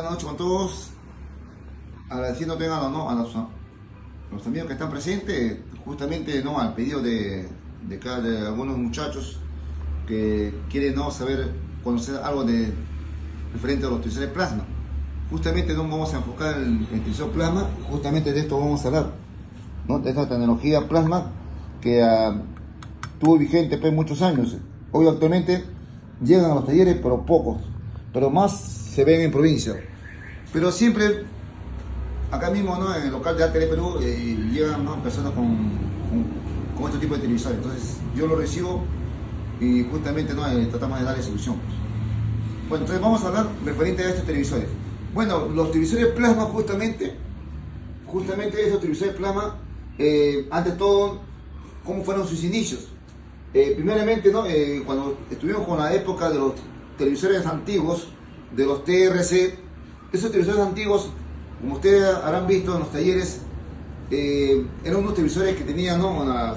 buenas noches con todos. Agradeciendo tengan a los amigos que están presentes, justamente ¿no? Al pedido de algunos muchachos que quieren saber, conocer algo referente a los televisores plasma. Justamente nos vamos a enfocar en el televisor plasma, justamente de esto vamos a hablar, ¿no? De esta tecnología plasma que estuvo vigente pues, muchos años. Hoy actualmente llegan a los talleres, pero pocos, pero más se ven en provincia. Pero siempre, acá mismo, ¿no? En el local de Arte de Perú, llegan personas con este tipo de televisores. Entonces yo lo recibo y justamente tratamos de darle solución. Bueno, entonces vamos a hablar referente a estos televisores. Bueno, los televisores plasma justamente esos televisores plasma, ante todo, ¿cómo fueron sus inicios? Primeramente, cuando estuvimos con la época de los televisores antiguos, de los TRC, esos televisores antiguos, como ustedes habrán visto en los talleres, eran unos televisores que tenían,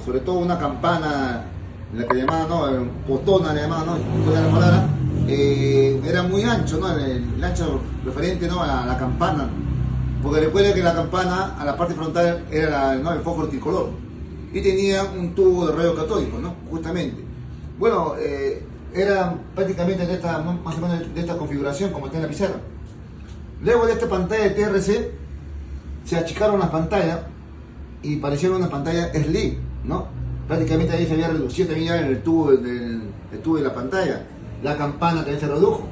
sobre todo una campana, la que llamaban, potona, le llamaban, la palabra, era muy ancho, el ancho referente a la campana, porque recuerden que la campana, a la parte frontal, era el fósforo tricolor, y tenía un tubo de rayo catódico, justamente. Bueno, era prácticamente más o menos de esta configuración, como está en la pizarra. Luego de esta pantalla de TRC, se achicaron las pantallas y parecieron una pantalla slim, Prácticamente ahí se había reducido también el tubo de la pantalla. La campana también se redujo.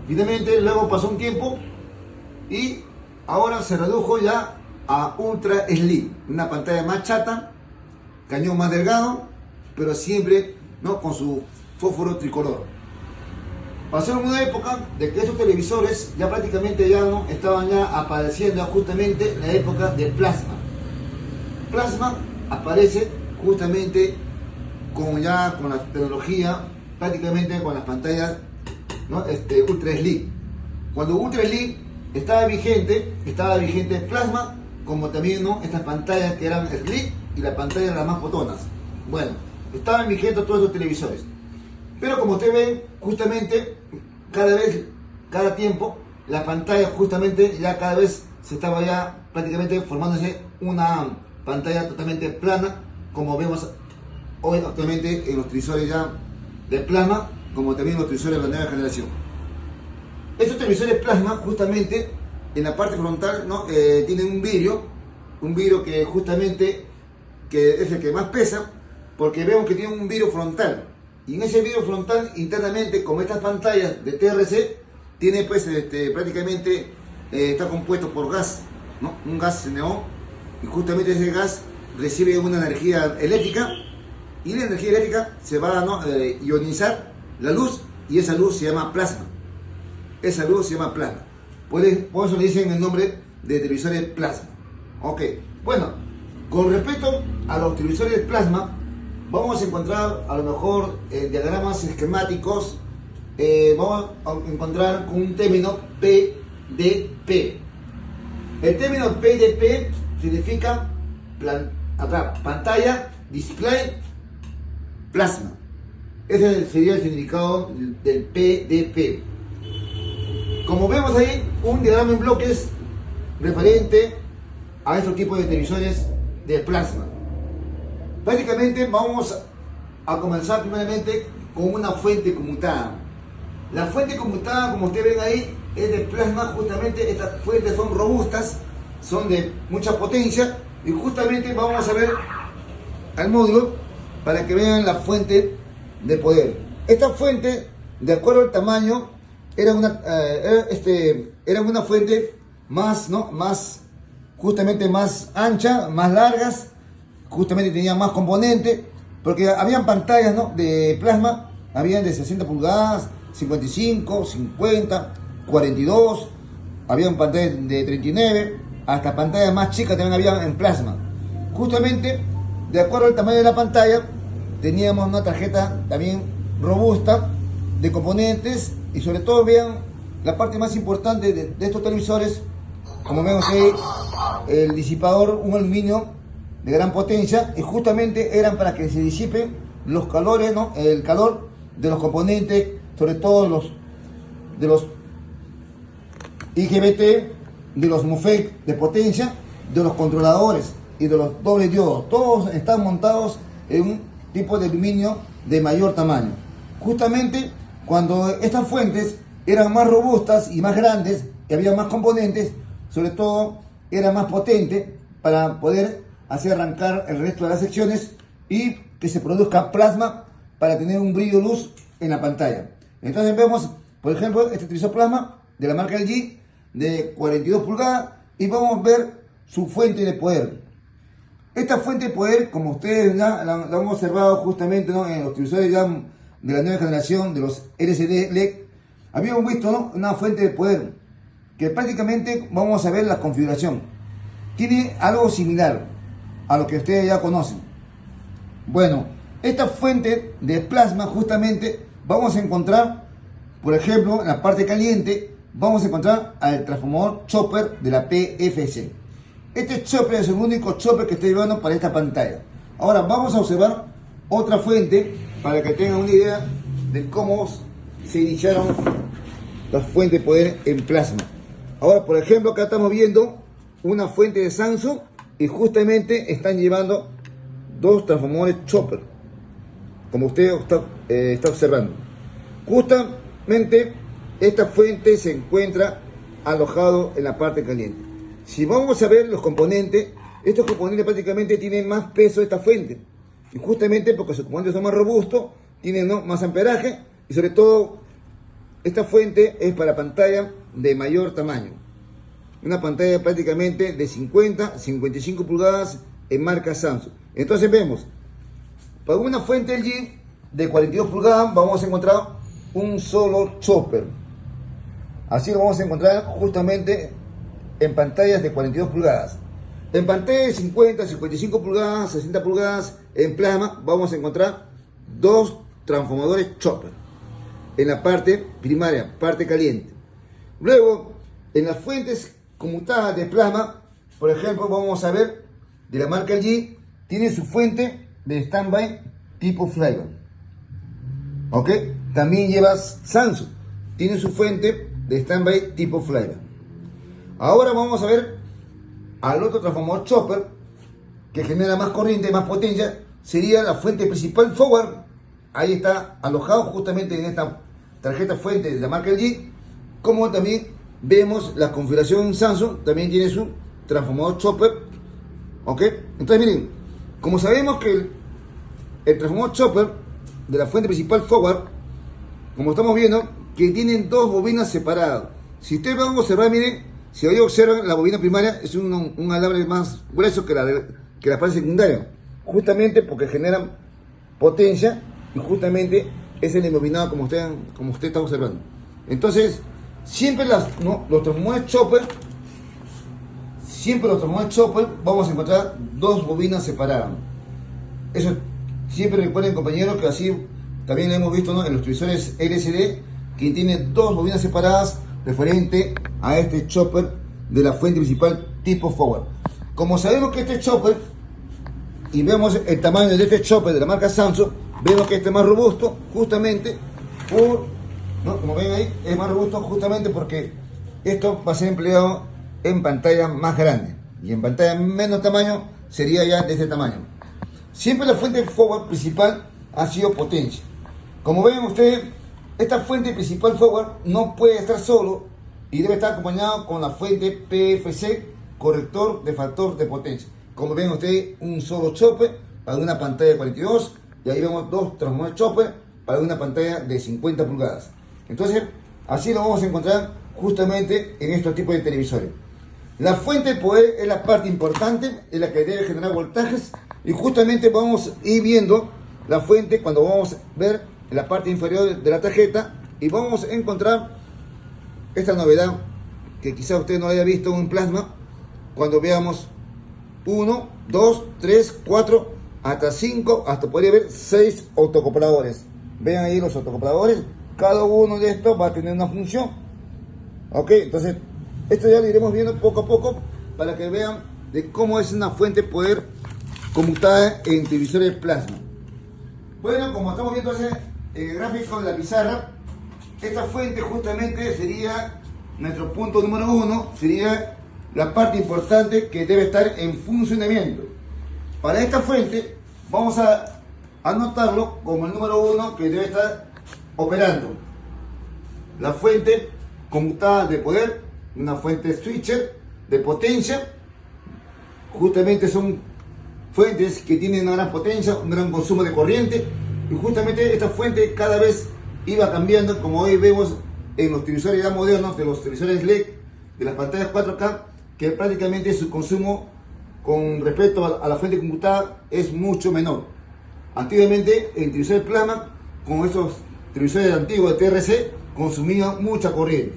Finalmente, luego pasó un tiempo y ahora se redujo ya a ultra slim, una pantalla más chata, cañón más delgado, pero siempre con su fósforo tricolor. Pasaron una época de que estos televisores ya prácticamente estaban apareciendo justamente la época del plasma. Plasma aparece justamente con la tecnología, prácticamente con las pantallas ultra slim. Cuando ultra slim estaba vigente plasma, como también estas pantallas que eran slim y las pantallas las más potonas. Bueno, estaban vigentes todos estos televisores. Pero como ustedes ven, justamente cada tiempo, la pantalla justamente ya cada vez se estaba prácticamente formándose una pantalla totalmente plana, como vemos hoy actualmente en los televisores ya de plasma, como también los televisores de la nueva generación. Estos televisores plasma, justamente en la parte frontal, tienen un vidrio que justamente es el que más pesa, porque vemos que tiene un vidrio frontal. Y en ese vidrio frontal, internamente, como estas pantallas de TRC, tiene pues prácticamente está compuesto por gas, un gas neón, y justamente ese gas recibe una energía eléctrica, y la energía eléctrica se va a ionizar la luz, y esa luz se llama plasma. Esa luz se llama plasma. Por eso le dicen el nombre de televisores plasma. Ok, bueno, con respecto a los televisores plasma, vamos a encontrar a lo mejor diagramas esquemáticos, vamos a encontrar con un término PDP. El término PDP significa pantalla, display, plasma. Ese sería el significado del PDP. Como vemos ahí, un diagrama en bloques referente a estos tipos de televisores de plasma. Prácticamente vamos a comenzar primeramente con una fuente conmutada. La fuente conmutada, como ustedes ven ahí, es de plasma. Justamente estas fuentes son robustas, son de mucha potencia, y justamente vamos a ver al módulo para que vean la fuente de poder. Esta fuente, de acuerdo al tamaño, era una fuente justamente más ancha, más largas. Justamente tenía más componentes, porque habían pantallas de plasma, habían de 60 pulgadas, 55, 50, 42, habían pantallas de 39, hasta pantallas más chicas también habían en plasma. Justamente, de acuerdo al tamaño de la pantalla, teníamos una tarjeta también robusta de componentes, y sobre todo vean la parte más importante de estos televisores, como ven ustedes, el disipador, un aluminio de gran potencia, y justamente eran para que se disipen los calores, el calor de los componentes, sobre todo IGBT, de los MOSFET de potencia, de los controladores y de los dobles diodos. Todos están montados en un tipo de aluminio de mayor tamaño. Justamente cuando estas fuentes eran más robustas y más grandes y había más componentes, sobre todo era más potente para poder hacer arrancar el resto de las secciones y que se produzca plasma para tener un brillo luz en la pantalla. Entonces vemos, por ejemplo, este televisor plasma de la marca LG de 42 pulgadas y vamos a ver su fuente de poder. Esta fuente de poder, como ustedes ya la han observado justamente, ¿no?, en los televisores ya de la nueva generación de los LCD LED, habíamos visto, ¿no?, una fuente de poder que prácticamente vamos a ver la configuración. Tiene algo similar a lo que ustedes ya conocen. Bueno, esta fuente de plasma justamente vamos a encontrar, por ejemplo, en la parte caliente, vamos a encontrar al transformador chopper de la PFC. Este chopper es el único chopper que estoy llevando para esta pantalla. Ahora vamos a observar otra fuente para que tengan una idea de cómo se iniciaron las fuentes de poder en plasma. Ahora, por ejemplo, acá estamos viendo una fuente de Samsung y justamente están llevando dos transformadores chopper, como usted está observando. Justamente esta fuente se encuentra alojado en la parte caliente. Si vamos a ver los componentes, estos componentes prácticamente tienen más peso de esta fuente. Y justamente porque sus componentes son más robustos, tienen, ¿no?, más amperaje y sobre todo esta fuente es para pantalla de mayor tamaño. Una pantalla prácticamente de 50-55 pulgadas en marca Samsung. Entonces vemos, para una fuente LG de 42 pulgadas vamos a encontrar un solo chopper. Así lo vamos a encontrar justamente en pantallas de 42 pulgadas. En pantallas de 50, 55 pulgadas, 60 pulgadas, en plasma, vamos a encontrar dos transformadores chopper en la parte primaria, parte caliente. Luego, en las fuentes conmutadas de plasma, por ejemplo, vamos a ver de la marca LG, tiene su fuente de standby tipo flyback. ¿Ok? También lleva Samsung, tiene su fuente de standby tipo flyback. Ahora vamos a ver al otro transformador chopper que genera más corriente, más potencia, sería la fuente principal forward. Ahí está alojado justamente en esta tarjeta fuente de la marca LG. Como también vemos la configuración Samsung, también tiene su transformador chopper. ¿Ok? Entonces miren, como sabemos que el transformador chopper de la fuente principal forward, como estamos viendo, que tienen dos bobinas separadas. Si ustedes van a observar, miren, si hoy observan, la bobina primaria es un alambre más grueso que la parte secundaria, justamente porque generan potencia y justamente es el embobinado como usted está observando. Entonces, siempre los transformadores chopper vamos a encontrar dos bobinas separadas. Eso siempre recuerden, compañeros, que así también lo hemos visto, ¿no?, en los televisores LCD, que tiene dos bobinas separadas referente a este chopper de la fuente principal tipo forward. Como sabemos que este chopper, y vemos el tamaño de este chopper de la marca Samsung, vemos que este es más robusto justamente ¿no?, como ven ahí, es más robusto justamente porque esto va a ser empleado en pantalla más grande y en pantalla menos tamaño sería ya de este tamaño. Siempre la fuente forward principal ha sido potencia. Como ven ustedes, esta fuente principal forward no puede estar solo y debe estar acompañado con la fuente PFC, corrector de factor de potencia. Como ven ustedes, un solo chopper para una pantalla de 42 y ahí vemos dos transformadores chopper para una pantalla de 50 pulgadas. Entonces, así lo vamos a encontrar justamente en estos tipos de televisores. La fuente de poder es la parte importante, es la que debe generar voltajes y justamente vamos a ir viendo la fuente cuando vamos a ver en la parte inferior de la tarjeta y vamos a encontrar esta novedad que quizás usted no haya visto en plasma. Cuando veamos 1, 2, 3, 4, hasta 5, hasta podría haber 6 autoacopladores. Vean ahí los autoacopladores, cada uno de estos va a tener una función. Ok, entonces esto ya lo iremos viendo poco a poco para que vean de cómo es una fuente de poder conmutada en televisores de plasma. Bueno, como estamos viendo en el gráfico de la pizarra, esta fuente justamente sería nuestro punto número 1 sería la parte importante que debe estar en funcionamiento. Para esta fuente vamos a anotarlo como el número 1 que debe estar operando. La fuente conmutada de poder, una fuente switcher de potencia. Justamente son fuentes que tienen una gran potencia, un gran consumo de corriente, y justamente esta fuente cada vez iba cambiando, como hoy vemos en los televisores ya modernos, de los televisores LED, de las pantallas 4K, que prácticamente su consumo con respecto a la fuente conmutada es mucho menor. Antiguamente en televisores plasma, con estos televisores antiguos de TRC, consumían mucha corriente.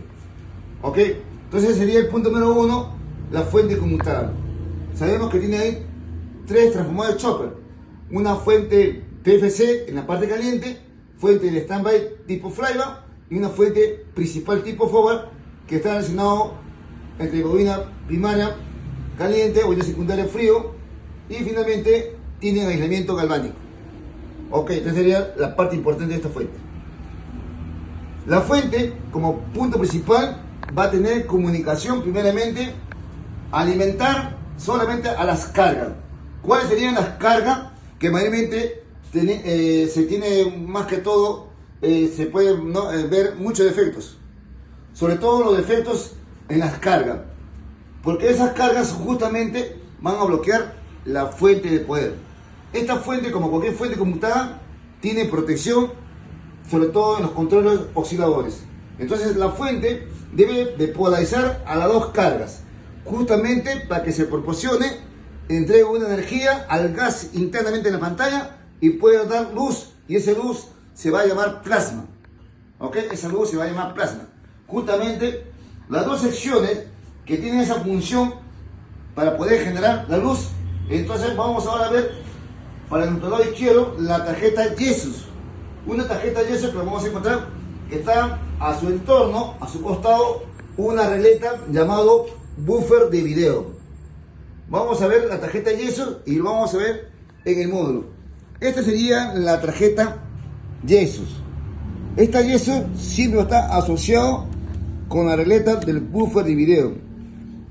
¿Ok? Entonces sería el punto número 1, la fuente conmutada. Sabemos que tiene ahí 3 transformadores chopper, una fuente PFC en la parte caliente, fuente de standby tipo flyback y una fuente principal tipo forward que está relacionado entre bobina primaria caliente, bobina secundaria frío, y finalmente tiene aislamiento galvánico. Ok, entonces sería la parte importante de esta fuente. La fuente como punto principal va a tener comunicación, primeramente alimentar solamente a las cargas. ¿Cuáles serían las cargas que mayormente se tiene más que todo? Se pueden ver muchos defectos, sobre todo los defectos en las cargas, porque esas cargas justamente van a bloquear la fuente de poder. Esta fuente, como cualquier fuente conmutada, tiene protección, sobre todo en los controles osciladores. Entonces la fuente debe de polarizar a las 2 cargas, justamente para que se proporcione, entregue una energía al gas internamente en la pantalla y pueda dar luz, y esa luz se va a llamar plasma. ¿Ok? Esa luz se va a llamar plasma. Justamente las 2 secciones que tienen esa función para poder generar la luz. Entonces vamos ahora a ver para nuestro lado izquierdo la tarjeta Jesus. Una tarjeta Jesus que vamos a encontrar que está a su entorno, a su costado, una regleta llamado buffer de video. Vamos a ver la tarjeta Jesus y lo vamos a ver en el módulo. Esta sería la tarjeta Jesus. Esta Jesus siempre está asociado con la regleta del buffer de video.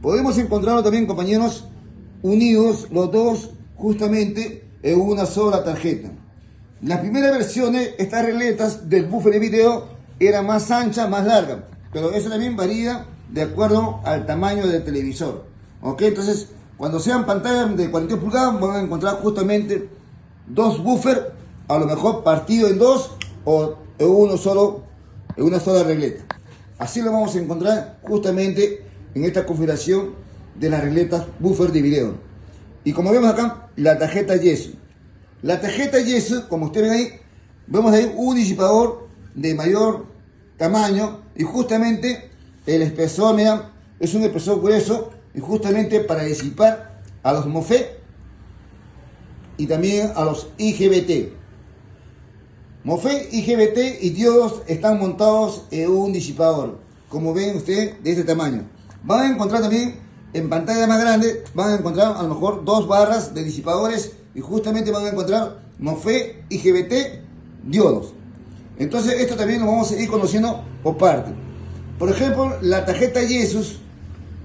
Podemos encontrarlo también, compañeros, unidos los dos justamente en una sola tarjeta. Las primeras versiones, estas regletas del buffer de video eran más anchas, más largas, pero eso también varía de acuerdo al tamaño del televisor. ¿Ok? Entonces, cuando sean pantallas de 42 pulgadas, van a encontrar justamente 2 buffers, a lo mejor partido en 2 o en una sola regleta. Así lo vamos a encontrar justamente en esta configuración de las regletas buffer de video. Y como vemos acá, la tarjeta Jesus. La tarjeta Jesus, como ustedes ven ahí, vemos ahí un disipador de mayor tamaño y justamente el espesor, mira, es un espesor grueso y justamente para disipar a los MOSFET y también a los IGBT. MOSFET, IGBT y diodos están montados en un disipador, como ven ustedes, de este tamaño. Van a encontrar también en pantalla más grande, van a encontrar a lo mejor 2 barras de disipadores y justamente van a encontrar MOSFET, IGBT, diodos. Entonces esto también lo vamos a ir conociendo por parte. Por ejemplo, la tarjeta Jesus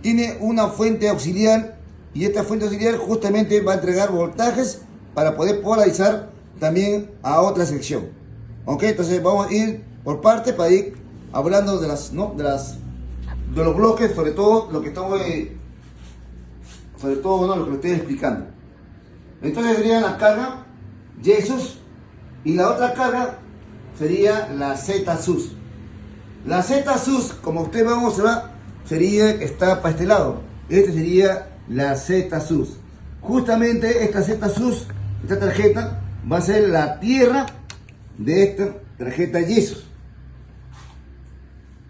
tiene una fuente auxiliar y esta fuente auxiliar justamente va a entregar voltajes para poder polarizar también a otra sección. Ok, entonces vamos a ir por parte para ir hablando de los bloques, sobre todo lo que estamos lo que lo estoy explicando. Entonces serían las cargas Jesus y la otra carga sería la Z-SUS. La Z-SUS, como ustedes van a observar, sería que está para este lado. Este sería la Z-SUS. Justamente esta Z-SUS, esta tarjeta, va a ser la tierra de esta tarjeta Jesus.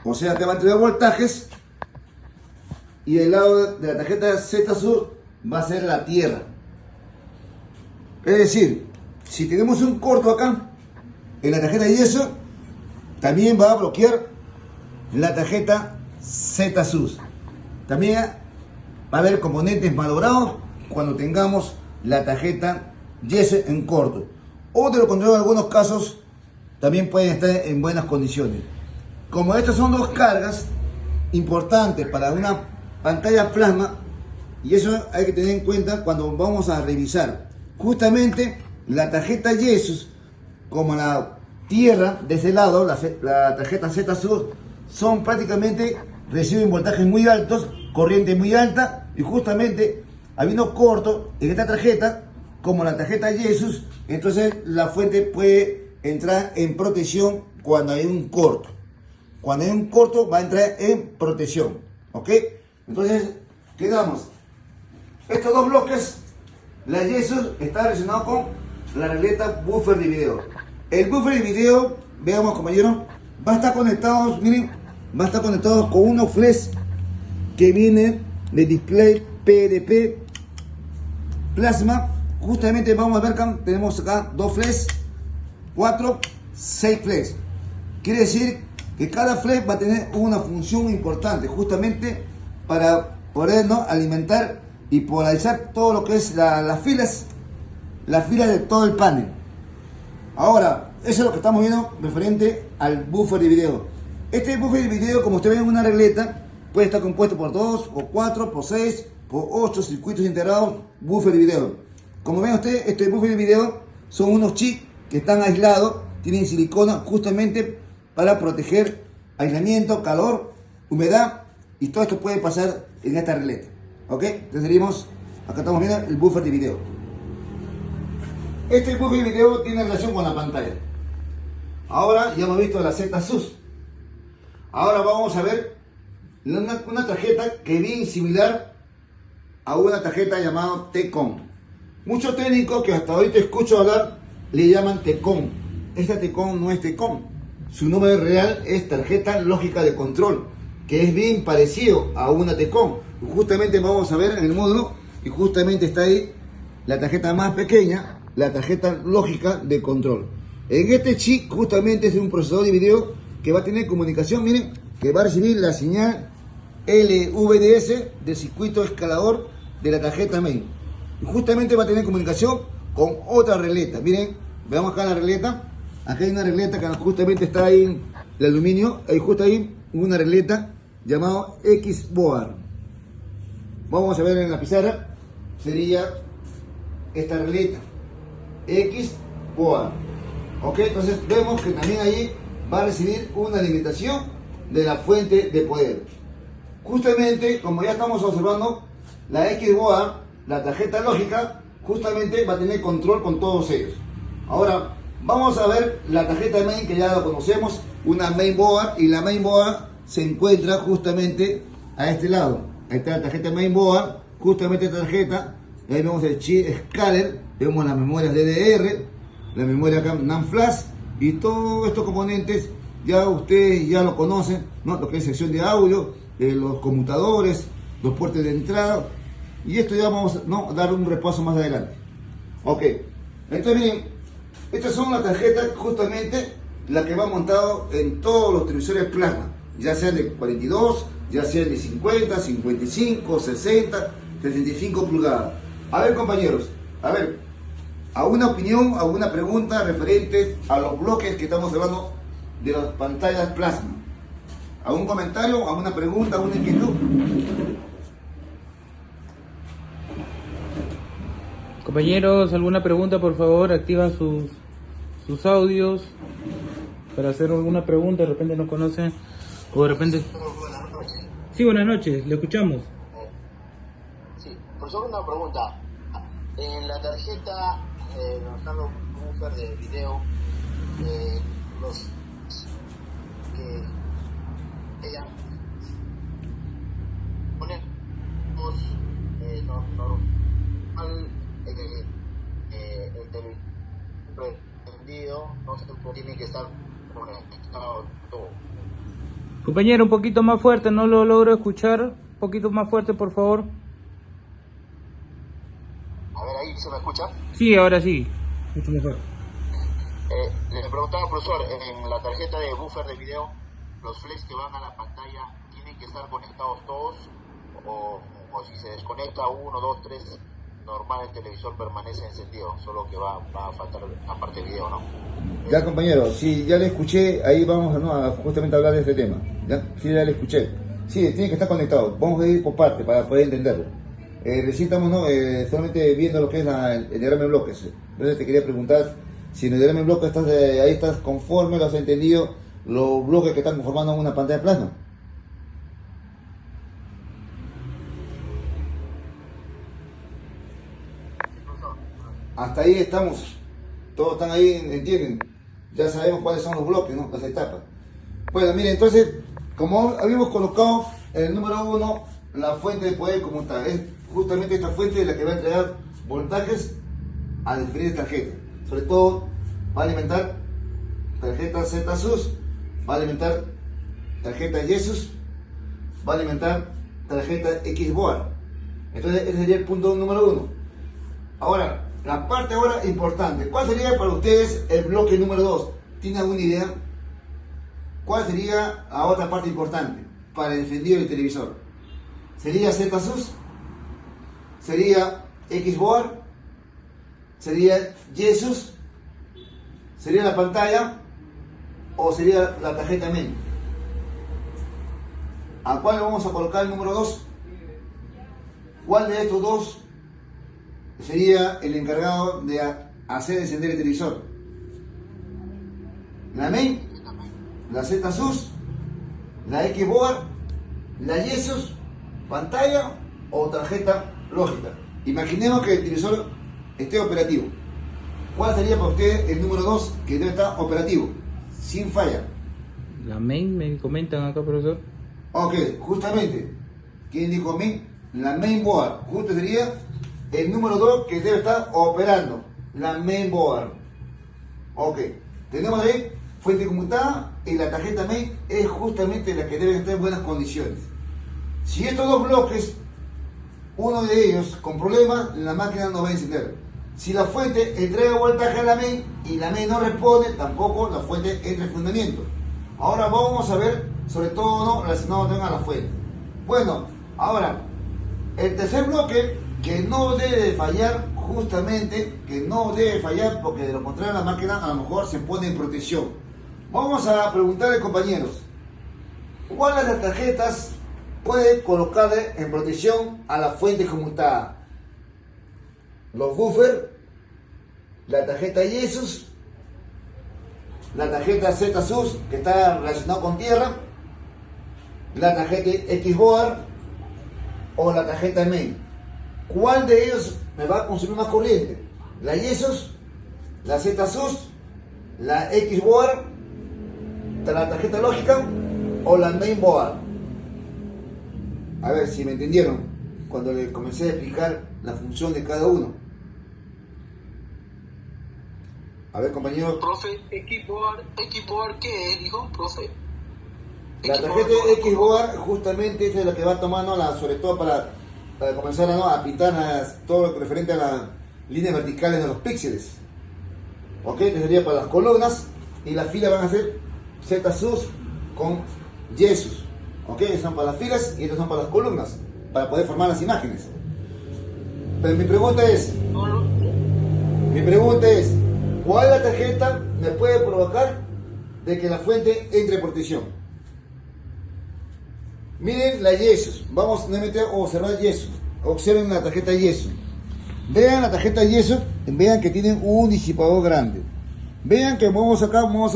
O sea que va a entregar voltajes y el lado de la tarjeta Z-SUS va a ser la tierra. Es decir, si tenemos un corto acá en la tarjeta Jesus, también va a bloquear la tarjeta Z-SUS. También va a haber componentes malogrados cuando tengamos la tarjeta Jesus en corto. O de lo contrario, en algunos casos también pueden estar en buenas condiciones. Como estas son 2 cargas, importante para una pantalla plasma, y eso hay que tener en cuenta cuando vamos a revisar. Justamente la tarjeta Jesus, como la tierra de ese lado, la tarjeta Z Sur, son prácticamente, reciben voltajes muy altos, corriente muy alta, y justamente habiendo corto en esta tarjeta, como la tarjeta Jesus, entonces la fuente puede entrar en protección cuando hay un corto. Cuando hay un corto va a entrar en protección, ¿ok? Entonces, quedamos. Estos dos bloques, la Jesus está relacionado con la regleta buffer de video. El buffer de video, veamos compañeros, va a estar conectado, miren, va a estar conectado con unos flash que vienen de display PDP plasma. Justamente vamos a ver acá, tenemos acá 2 flash, 4, 6 flash. Quiere decir que cada flash va a tener una función importante, justamente para poder, ¿no?, alimentar y polarizar todo lo que es las filas de todo el panel. Ahora, eso es lo que estamos viendo referente al buffer de video. Este buffer de video, como usted ve en una regleta, puede estar compuesto por 2, por 4, por 6, por 8 circuitos integrados, buffer de video. Como ven ustedes, este buffer de video son unos chips que están aislados, tienen silicona justamente para proteger aislamiento, calor, humedad, y todo esto puede pasar en esta regleta. ¿Ok? Entonces diríamos, acá estamos viendo el buffer de video. Este buffer de video tiene relación con la pantalla. Ahora ya hemos visto la Z-SUS. Ahora vamos a ver una tarjeta que es bien similar a una tarjeta llamada T-Con. Muchos técnicos que hasta ahorita escucho hablar le llaman T-Con. Esta T-Con no es T-Con. Su nombre real es tarjeta lógica de control, que es bien parecido a una T-Con. Justamente vamos a ver en el módulo, y justamente está ahí la tarjeta más pequeña, la tarjeta lógica de control. En este chip justamente es un procesador de video que va a tener comunicación, miren, que va a recibir la señal LVDS del circuito escalador de la tarjeta main. Y justamente va a tener comunicación con otra regleta. Miren, veamos acá la regleta. Acá hay una regleta que justamente está ahí en el aluminio. Hay justo ahí una regleta llamada X-Board. Vamos a ver en la pizarra. Sería esta regleta X-Board. Ok, entonces vemos que también ahí va a recibir una alimentación de la fuente de poder. Justamente, como ya estamos observando, la X-Board, la tarjeta lógica, justamente va a tener control con todos ellos. Ahora, vamos a ver la tarjeta main, que ya la conocemos, una main board, y la main board se encuentra justamente a este lado. Ahí está la tarjeta main board, justamente esta tarjeta. Ahí vemos el chip Scaler, vemos las memorias DDR, la memoria NAND flash, y todos estos componentes ya ustedes ya lo conocen, ¿no? Lo que es sección de audio, los conmutadores, los puertos de entrada, y esto ya vamos, ¿no?, a dar un repaso más adelante. Ok, entonces miren, estas son las tarjetas justamente la que va montado en todos los televisores plasma, ya sean de 42, ya sean de 50, 55, 60, 75 pulgadas. A ver compañeros, a ver, ¿alguna opinión, alguna pregunta referente a los bloques que estamos hablando de las pantallas plasma? ¿Algún comentario, alguna pregunta, alguna inquietud? Compañeros, ¿alguna pregunta? Por favor, activan sus audios para hacer alguna pregunta. De repente no conocen o de repente... Sí, buenas noches, le escuchamos. Sí, profesor, una pregunta. En la tarjeta, los buffer de video, los que ella ponemos normal, el televisor prendido, no se tiene que estar conectado todo. Compañero, un poquito más fuerte, no lo logro escuchar. Un poquito más fuerte, por favor. A ver, ahí se me escucha. Sí, ahora sí. Mucho mejor. Le preguntaba, profesor, en la tarjeta de buffer de video, los flash que van a la pantalla, ¿tienen que estar conectados todos? O si se desconecta 1, 2, 3, normal, el televisor permanece encendido, solo que va a faltar la parte de video, ¿no? Ya compañero, si ya le escuché, ahí vamos, ¿no?, a justamente hablar de este tema. ¿Ya? Sí, ya le escuché. Sí, tiene que estar conectado. Vamos a ir por parte para poder entenderlo. Recién estamos, ¿no? Solamente viendo lo que es el diagrama de bloques. Entonces te quería preguntar si en el diagrama de bloques estás, ahí estás conforme, lo has entendido, los bloques que están conformando una pantalla de plasma. Hasta ahí estamos. Todos están ahí, entienden. Ya sabemos cuáles son los bloques, ¿no? Las etapas. Bueno, miren, entonces, como habíamos colocado en el número 1, la fuente de poder como está. Es justamente esta fuente la que va a entregar voltajes a diferentes tarjetas. Sobre todo, va a alimentar tarjeta ZSUS, va a alimentar tarjeta YESUS, va a alimentar tarjeta XBOAD. Entonces, ese sería el punto número 1. Ahora, la parte ahora importante. ¿Cuál sería para ustedes el bloque número 2? ¿Tienen alguna idea? ¿Cuál sería la otra parte importante para el encendido del televisor? ¿Sería ZSUS? ¿Sería XBOAD? ¿Sería YESUS? ¿Sería la pantalla? ¿O sería la tarjeta main? ¿A cuál le vamos a colocar el número 2? ¿Cuál de estos dos sería el encargado de hacer encender el televisor? ¿La main? ¿La ZSUS? ¿La XBOAD? ¿La YESUS? ¿Pantalla o tarjeta lógica? Imaginemos que el televisor esté operativo. ¿Cuál sería para usted el número 2 que debe estar operativo, sin falla? La main, me comentan acá, profesor. Ok, justamente. ¿Quién dijo main? La main board. Justo sería el número 2 que debe estar operando. La main board. Ok. Tenemos ahí fuente conmutada y la tarjeta main es justamente la que debe estar en buenas condiciones. Si estos dos bloques, uno de ellos con problemas, la máquina no va a encender. Si la fuente entrega voltaje a la main y la main no responde, tampoco la fuente entra en fundamento. Ahora vamos a ver sobre todo no relacionado también a la fuente. Bueno, ahora el tercer bloque que no debe de fallar, justamente que no debe fallar porque de lo contrario la máquina a lo mejor se pone en protección. Vamos a preguntarle, compañeros, ¿cuáles de las tarjetas puede colocarle en protección a la fuente conmutada? Los buffers, la tarjeta YESUS, la tarjeta ZSUS que está relacionada con tierra, la tarjeta XBOAD o la tarjeta main. ¿Cuál de ellos me va a consumir más corriente? ¿La YESUS, la ZSUS, la XBOAD, la tarjeta lógica o la main board? A ver si me entendieron cuando les comencé a explicar la función de cada uno. A ver, compañero. Profe, XBOAD, ¿qué es, dijo, profe? La tarjeta XBOAD justamente es la que va tomando, sobre todo para comenzar a pintar todo lo referente a las líneas verticales de los píxeles. Ok, que sería para las columnas y las filas van a ser ZSUS con YESUS. Ok, son para las filas y estas son para las columnas, para poder formar las imágenes. Pero mi pregunta es, ¿cuál la tarjeta me puede provocar de que la fuente entre en protección? Miren la YESUS. Vamos nuevamente a observar YESUS. Observen la tarjeta YESUS. Vean la tarjeta YESUS. Vean que tiene un disipador grande. Vean que vamos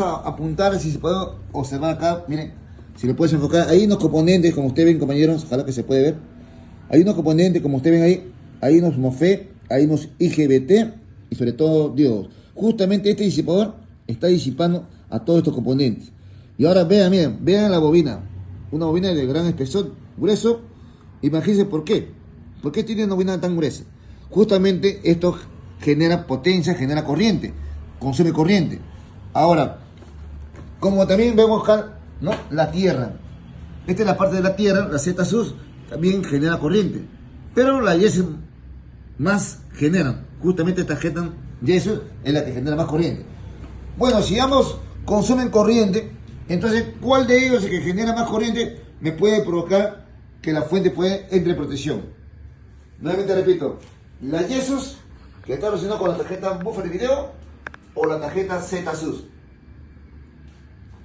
a apuntar, si se puede observar acá. Miren, si lo puedes enfocar. Hay unos componentes, como ustedes ven, compañeros. Ojalá que se puede ver. Hay unos componentes, como ustedes ven ahí. Hay unos MOSFET, hay unos IGBT y sobre todo diodos. Justamente este disipador está disipando a todos estos componentes. Y ahora vean, miren, vean la bobina. Una bobina de gran espesor, grueso. Imagínense por qué. ¿Por qué tiene una bobina tan gruesa? Justamente esto genera potencia, genera corriente, consume corriente. Ahora, como también vemos acá, ¿no? La tierra. Esta es la parte de la tierra, la ZSUS, también genera corriente. Pero la YESUS más genera. Justamente esta tarjeta YESUS es la que genera más corriente. Bueno, si ambos consumen corriente, entonces, ¿cuál de ellos, el que genera más corriente, me puede provocar que la fuente puede entre en protección? Nuevamente repito, la YESUS, que está relacionada con la tarjeta buffer de video, o la tarjeta ZSUS.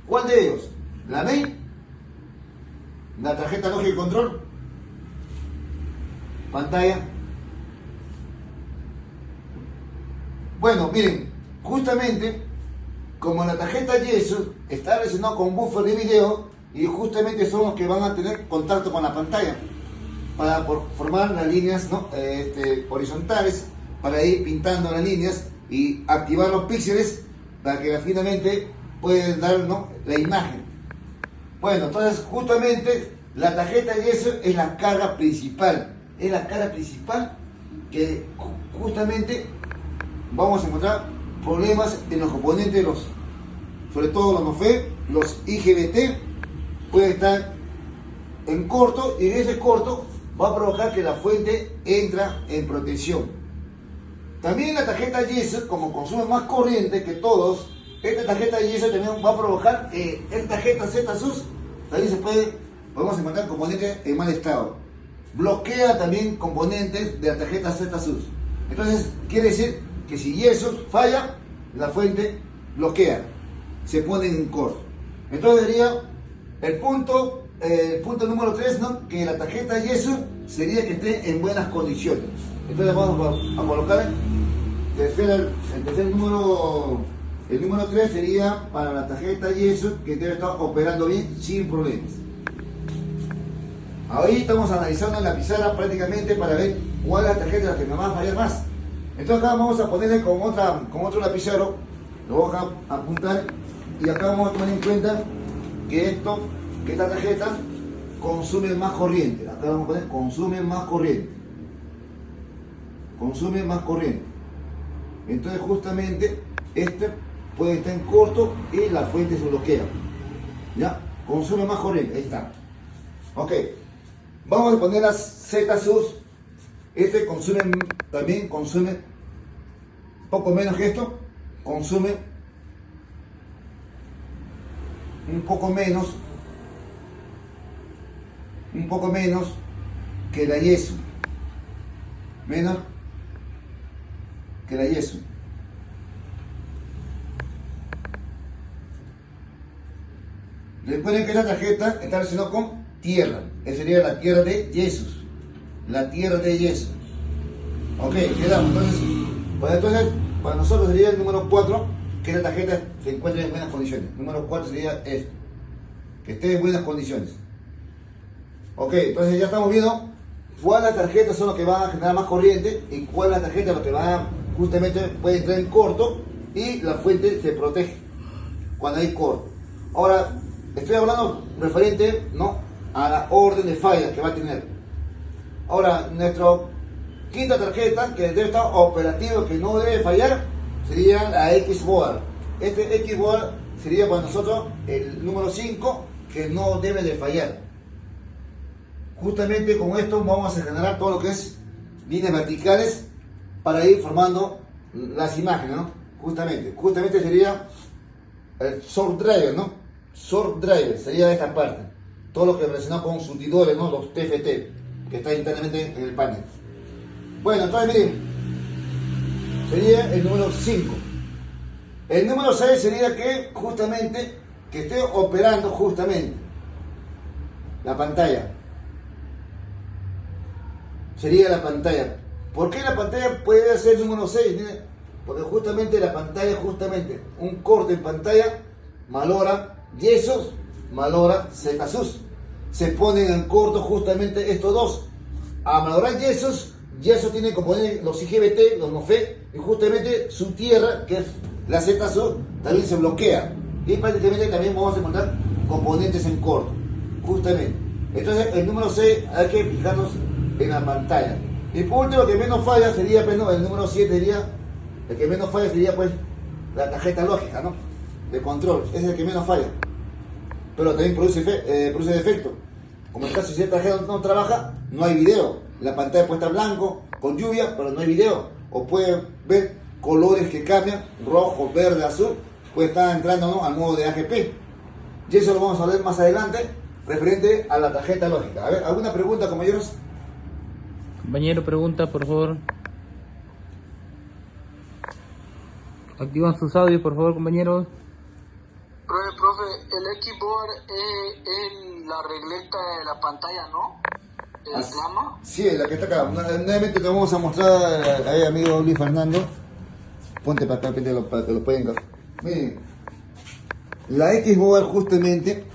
¿Cuál de ellos? ¿La main? la tarjeta lógica y control, pantalla. Bueno, miren, justamente como la tarjeta Jesus está relacionada con buffer de video y justamente son los que van a tener contacto con la pantalla para formar las líneas, ¿no? Horizontales, para ir pintando las líneas y activar los píxeles para que finalmente puedan dar, ¿no?, la imagen. Bueno, entonces justamente la tarjeta Jesus es la carga principal. Es la carga principal que justamente vamos a encontrar problemas en los componentes, sobre todo los NOFE, los IGBT, pueden estar en corto y en ese corto va a provocar que la fuente entra en protección. También la tarjeta Jesus, como consume más corriente que todos, esta tarjeta Jesus también va a provocar que esta tarjeta ZSUS también podemos encontrar componentes en mal estado. Bloquea también componentes de la tarjeta ZSUS. Entonces quiere decir que si Jesus falla, la fuente bloquea, se pone en corto. Entonces sería el punto número 3, ¿no?, que la tarjeta Jesus sería que esté en buenas condiciones. Entonces vamos a colocar el número 3 sería para la tarjeta Jesus que debe estar operando bien sin problemas. Ahí estamos analizando en la pizarra prácticamente para ver cuál es la tarjeta que me va a fallar más. Entonces acá vamos a ponerle con otro lapicero, lo voy a apuntar y acá vamos a tomar en cuenta que esta tarjeta consume más corriente. Acá vamos a poner consume más corriente. Consume más corriente. Entonces justamente puede estar en corto y la fuente se bloquea. ¿Ya? Consume más corriente. Ahí está. Ok. Vamos a poner las ZSUS. También consume poco menos que esto. Consume un poco menos que la yeso. Menos que la yeso. Recuerden que esta tarjeta está relacionada con tierra. Esa sería la tierra de Jesús. La tierra de Jesús. Ok, quedamos. Entonces, para nosotros sería el número 4, que la tarjeta se encuentre en buenas condiciones. Número 4 sería esto, que esté en buenas condiciones. Ok, entonces ya estamos viendo cuáles tarjetas son las que van a generar más corriente y cuál es la tarjeta lo que justamente puede entrar en corto y la fuente se protege cuando hay corto. Ahora, estoy hablando referente, ¿no?, a la orden de falla que va a tener. Ahora, nuestra quinta tarjeta que debe estar operativa, que no debe fallar, sería la Xboard. Este Xboard sería para nosotros el número 5, que no debe de fallar. Justamente con esto vamos a generar todo lo que es líneas verticales para ir formando las imágenes, ¿no? Justamente sería el source driver, ¿no? Source driver sería esta parte. Todo lo que relaciona con surtidores, ¿no?, los TFT, que está internamente en el panel. Bueno, entonces miren, sería el número 5. El número 6 sería que esté operando justamente la pantalla. Sería la pantalla. ¿Por qué la pantalla puede ser el número 6? Miren, porque justamente la pantalla, un corte en pantalla malogra yesos, malogra ZSUS. Se ponen en corto justamente estos dos. A malograr yesos tiene componentes los IGBT, los NOFE, y justamente su tierra, que es la ZSUS, también se bloquea. Y prácticamente también vamos a encontrar componentes en corto, justamente. Entonces el número 6 hay que fijarnos en la pantalla. Y por último, lo que menos falla sería, pues, ¿no?, el número 7 sería, el que menos falla sería, pues, la tarjeta lógica, ¿no?, de control. Ese es el que menos falla, pero también produce defecto. Como en el caso si esta tarjeta no trabaja, no hay video. La pantalla puede estar blanco, con lluvia, pero no hay video. O puede ver colores que cambian, rojo, verde, azul, puede estar entrando, ¿no?, al modo de AGP. Y eso lo vamos a ver más adelante, referente a la tarjeta lógica. A ver, ¿alguna pregunta, compañeros? Compañero, pregunta, por favor. Activan sus audios, por favor, compañeros. Profe, el Xbox es la regleta de la pantalla, ¿no? ¿El llama? Sí, la que está acá. Nuevamente te vamos a mostrar ahí, amigo Luis Fernando. Ponte para acá, para que lo pueden ver. Miren, la Xbox justamente